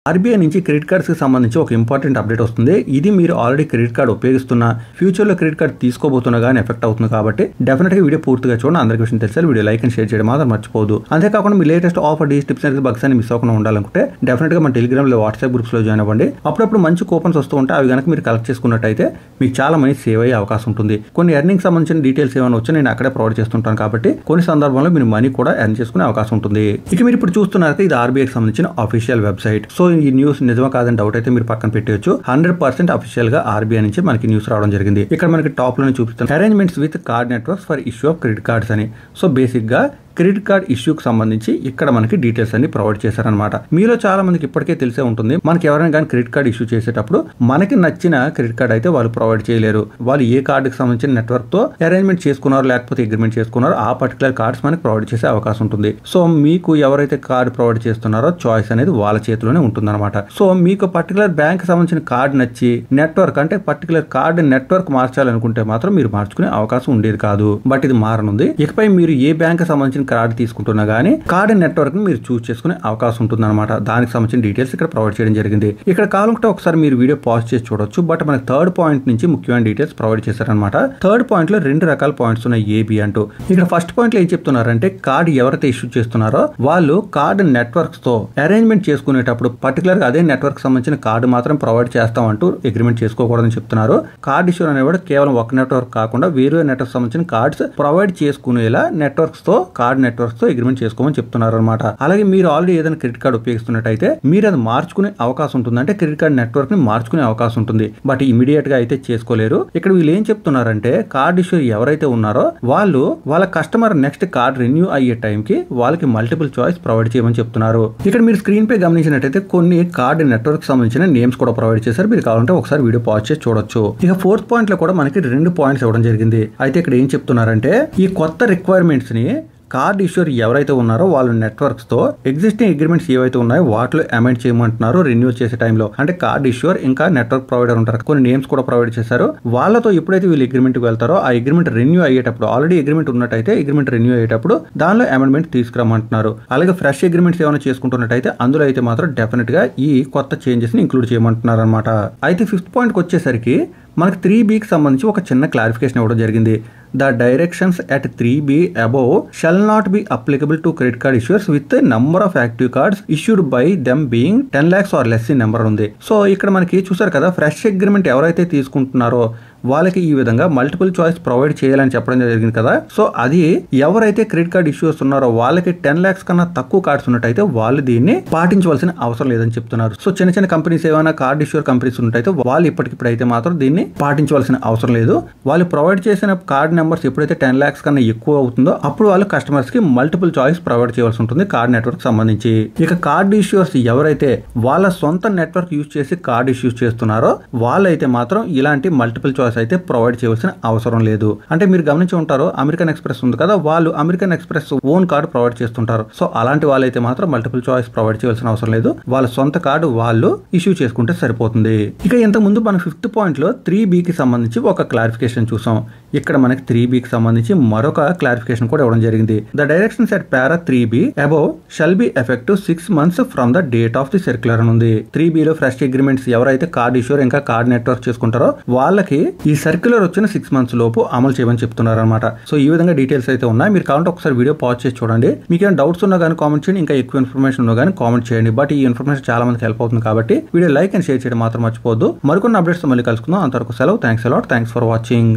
RBI నుంచి credit కార్డ్స్కి సంబంధించి ఒక ఇంపార్టెంట్ అప్డేట్ వస్తుంది. ఇది మీరు ఆల్రెడీ క్రెడిట్ కార్డ్ ఉపయోగిస్తున్నా, ఫ్యూచర్లో క్రెడిట్ కార్డ్ తీసుకోబోతున్నా కానీ ఎఫెక్ట్ అవుతుంది కాబట్టి డెఫినెట్గా వీడియో పూర్తిగా చూడండి. అందరికీ విషయం తెలిసాలి. వీడియో లైక్ అండ్ షేర్ చేయడం మాత్రం మర్చిపోదు. అంతేకాకుండా మీ లేటెస్ట్ ఆఫర్ డీస్ టిప్స్ అండ్ బగ్స్ అని మిస్ అవ్వకుండా ఉండాలనుకుంటే డెఫినెట్గా మన టెలిగ్రామ్లో వాట్సాప్ గ్రూప్స్లో జాయిన్ అవ్వండి. అప్పుడప్పుడు మంచి కూపన్స్ వస్తూ ఉంటే అవి కనుక మీరు కలెక్ట్ చేసుకున్నట్టయితే మీకు చాలా మనీ సేవ్ అయ్యే అవకాశం ఉంటుంది. కొన్ని ఎర్నింగ్ సంబంధించిన డీటెయిల్స్ ఏమైనా వచ్చి నేను అక్కడే ప్రొవైడ్ చేస్తుంటాను కాబట్టి కొన్ని సందర్భంలో మీరు మనీ కూడా ఎర్న్ చేసుకునే అవకాశం ఉంటుంది. ఇక మీరు ఇప్పుడు చూస్తున్నారు ఇది ఆర్బీఐకి సంబంధించిన అఫీషియల్ వెబ్సైట్. సో ఈ న్యూస్ నిజమా కాదని డౌట్ అయితే మీరు పక్కన పెట్టవచ్చు. 100% అఫీషియల్ గా ఆర్బీఐ నుంచి మనకి న్యూస్ రావడం జరిగింది. ఇక్కడ మనకి టాప్ లోనే చూపిస్తాను arrangements with card networks for issue of credit cards అని. సో బేసిక్ గా క్రెడిట్ కార్డ్ ఇష్యూకి సంబంధించి ఇక్కడ మనకి డీటెయిల్స్ అన్ని ప్రొవైడ్ చేశారనమాట. మీలో చాలా మందికి ఇప్పటికే తెలిసే ఉంటుంది, మనకి ఎవరైనా కానీ క్రెడిట్ కార్డ్ ఇష్యూ చేసేటప్పుడు మనకి నచ్చిన క్రెడిట్ కార్డ్ అయితే వాళ్ళు ప్రొవైడ్ చేయలేరు. వాళ్ళు ఏ కార్డుకి సంబంధించిన నెట్వర్క్ తో అరేంజ్మెంట్ చేసుకున్నారో లేకపోతే అగ్రిమెంట్ చేసుకున్నారో ఆ పర్టికులర్ కార్డ్స్ మనకి ప్రొవైడ్ చేసే అవకాశం ఉంటుంది. సో మీకు ఎవరైతే కార్డు ప్రొవైడ్ చేస్తున్నారో చాయిస్ అనేది వాళ్ళ చేతిలోనే ఉంటుందన్నమాట. సో మీకు పర్టికులర్ బ్యాంక్ సంబంధించిన కార్డు నచ్చి నెట్వర్క్ అంటే పర్టికులర్ కార్డు నెట్వర్క్ మార్చాలనుకుంటే మాత్రం మీరు మార్చుకునే అవకాశం ఉండేది కాదు. బట్ ఇది మారనుంది. ఇకపై మీరు ఏ బ్యాంక్ సంబంధించిన కార్డు తీసుకుంటున్నా గానీ కార్డు నెట్వర్క్ ని మీరు చూస్ చేసుకునే అవకాశం ఉంటుంది అనమాట. దానికి సంబంధించిన డీటెయిల్స్ ఇక్కడ ప్రొవైడ్ చేయడం జరిగింది. ఇక్కడ కావాలంటే ఒకసారి మీరు వీడియో పాజ్ చేసి చూడొచ్చు. బట్ మనకి థర్డ్ పాయింట్ నుంచి ముఖ్యమైన డీటెయిల్స్ ప్రొవైడ్ చేశారనమాట. థర్డ్ పాయింట్ లో 2 రకాల పాయింట్స్ ఉన్నాయి, ఏబి అంటూ. ఇక్కడ ఫస్ట్ పాయింట్ లో ఏం చెప్తున్నారంటే కార్డు ఎవరైతే ఇష్యూ చేస్తున్నారో వాళ్ళు కార్డు నెట్వర్క్స్ తో అరేంజ్మెంట్ చేసుకునేటప్పుడు పర్టికులర్ గా అదే నెట్వర్క్ సంబంధించిన కార్డు మాత్రం ప్రొవైడ్ చేస్తామంటూ అగ్రిమెంట్ చేసుకోకూడదని చెప్తున్నారు. కార్డ్ ఇష్యూ అనేవాడు కేవలం ఒక నెట్వర్క్ కాకుండా వేరే నెట్వర్క్ సంబంధించిన కార్డ్స్ ప్రొవైడ్ చేసుకునేలా నెట్వర్క్స్ తో కార్డ్ నెట్వర్క్స్ తో అగ్రిమెంట్ చేసుకోమని చెప్తున్నారు అనమాట. అలాగే మీరు ఆల్రెడీ ఏదైనా క్రెడిట్ కార్డ్ ఉపయోగిస్తున్నట్టయితే మీరు అది మార్చుకునే అవకాశం ఉంటుంది. అంటే క్రెడిట్ కార్డ్ నెట్వర్క్ ని మార్చుకునే అవకాశం ఉంటుంది. బట్ ఇమీడియట్ గా అయితే చేసుకోలేరు. ఇక్కడ వీళ్ళు ఏం చెప్తున్నారంటే కార్డ్ ఇష్యూ ఎవరైతే ఉన్నారో వాళ్ళు వాళ్ళ కస్టమర్ నెక్స్ట్ కార్డ్ రెన్యూ అయ్యే టైం కి వాళ్ళకి మల్టిపుల్ చాయిస్ ప్రొవైడ్ చేయమని చెప్తున్నారు. ఇక్కడ మీరు స్క్రీన్ పై గమనించినట్టయితే కొన్ని కార్డ్ నెట్వర్క్ సంబంధించిన నేమ్స్ కూడా ప్రొవైడ్ చేశారు. మీరు కావాలంటే ఒకసారి వీడియో పాజ్ చేసి చూడొచ్చు. ఇక ఫోర్త్ పాయింట్ లో కూడా మనకి 2 పాయింట్స్ ఇవ్వడం జరిగింది. అయితే ఇక్కడ ఏం చెప్తున్నారంటే ఈ కొత్త రిక్వైర్మెంట్స్ ని కార్డ్ ఇష్యూర్ ఎవరైతే ఉన్నారో వాళ్ళు నెట్వర్క్స్ తో ఎగ్జిస్టింగ్ అగ్రిమెంట్స్ ఏవైతే ఉన్నాయో వాటిలో అమెండ్ చేయమంటున్నారు రెన్యూ చేసే టైంలో. అంటే కార్డ్ ఇష్యూర్ ఇంకా నెట్వర్క్ ప్రొవైడర్ ఉంటారు, కొన్ని నేమ్స్ కూడా ప్రొవైడ్ చేశారు. వాళ్ళతో ఎప్పుడైతే వీళ్ళు అగ్రిమెంట్ కి వెళ్తారో ఆ అగ్రిమెంట్ రెన్యూ అయ్యేటప్పుడు ఆల్రెడీ అగ్రిమెంట్ ఉన్నట్టయితే అగ్రిమెంట్ రెన్యూ అయ్యేటప్పుడు దానిలో అమెండ్మెంట్ తీసుకురమ్మంటున్నారు. అలాగే ఫ్రెష్ అగ్రిమెంట్స్ ఏమైనా చేసుకుంటున్నట్టయితే అందులో అయితే మాత్రం డెఫినెట్ గా ఈ కొత్త చేంజెస్ ని ఇంక్లూడ్ చేయమంటున్నారు అనమాట. అయితే 5th పాయింట్ కి వచ్చేసరికి మనకి 3Bకి సంబంధించి ఒక చిన్న క్లారిఫికేషన్ ఇవ్వడం జరిగింది. The directions at 3B above shall not be applicable to credit card issuers with a number of active cards issued by them being 10 lakhs or less in number ఉంది. So ఇక్కడ మనకి చూసారు కదా, ఫ్రెష్ అగ్రిమెంట్ ఎవరైతే తీసుకుంటున్నారో వాళ్ళకి ఈ విధంగా మల్టిపుల్ చాయిస్ ప్రొవైడ్ చేయాలని చెప్పడం జరిగింది కదా. సో అది ఎవరైతే క్రెడిట్ కార్డ్ ఇష్యూస్ ఉన్నారో వాళ్ళకి 10 lakhs కన్నా తక్కువ కార్డ్స్ ఉన్నట్టయితే వాళ్ళు దీన్ని పాటించవలసిన అవసరం లేదని చెప్తున్నారు. సో చిన్న చిన్న కంపెనీస్ ఏమైనా కార్డ్ ఇష్యూర్ కంపెనీస్ ఉన్నట్టయితే వాళ్ళు ఇప్పటికిప్పుడైతే మాత్రం దీన్ని పాటించవలసిన అవసరం లేదు. వాళ్ళు ప్రొవైడ్ చేసిన కార్డ్ నెంబర్స్ ఎప్పుడైతే 10 lakhs కన్నా ఎక్కువ అవుతుందో అప్పుడు వాళ్ళు కస్టమర్స్ కి మల్టిపుల్ చాయిస్ ప్రొవైడ్ చేయాల్సి ఉంటుంది కార్డ్ నెట్వర్క్ సంబంధించి. ఇక కార్డ్ ఇష్యూర్స్ ఎవరైతే వాళ్ళ సొంత నెట్వర్క్ యూజ్ చేసి కార్డ్ ఇష్యూస్ చేస్తున్నారో వాళ్ళైతే మాత్రం ఇలాంటి మల్టిపుల్ చాయిస్ అయితే ప్రొవైడ్ చేయవలసిన అవసరం లేదు. అంటే మీరు గమనించి ఉంటారు, అమెరికన్ ఎక్స్ప్రెస్ ఉంది కదా, వాళ్ళు American express own card provide చేస్తుంటారు. సో అలాంటి వాళ్ళైతే మాత్రం మల్టిపుల్ చాయిస్ ప్రొవైడ్ చేయాల్సిన అవసరం లేదు. వాళ్ళ సొంత కార్డు వాళ్ళు ఇష్యూ చేసుకుంటే సరిపోతుంది. ఇక ఇంతకు ముందు మన 5th పాయింట్ లో 3Bకి సంబంధించి ఒక క్లారిఫికేషన్ చూసాం. ఇక్కడ మనకి 3Bకి సంబంధించి మరొక క్లారిఫికేషన్ కూడా ఇవ్వడం జరిగింది. The directions at para 3B above shall be effective 6 months from the date of the circular అని ఉంది. 3Bలో ఫ్రెష్ అగ్రిమెంట్స్ ఎవరైతే కార్డ్ ఇష్యూర్ ఇంకా కార్డ్ నెట్వర్క్ చేసుకుంటారో వాళ్ళకి ఈ సర్క్యులర్ వచ్చిన 6 months లోపు అమలు చేయమని చెప్తున్నారు అనమాట. సో ఈ విధంగా డీటెయిల్స్ అయితే ఉన్నాయి. మీరు కావాలంటే ఒకసారి వీడియో పాజ్ చేసి చూడండి. మీకు ఏమైనా డౌట్స్ ఉన్నా కానీ కామెంట్ చేయండి, ఇంకా ఎక్కువ ఇన్ఫర్మేషన్ ఉన్నా కానీ కామెంట్ చేయండి. బట్ ఈ ఇన్ఫర్మేషన్ చాలా మందికి హెల్ప్ అవుతుంది కాబట్టి వీడియో లైక్ అండ్ షేర్ చేయడం మాత్రం మర్చిపోవద్దు. మరికొన్ని అప్డేట్స్ మళ్ళీ కలుసుకుందాం. అంతవరకు సెలవు. Thanks a lot. Thanks for watching.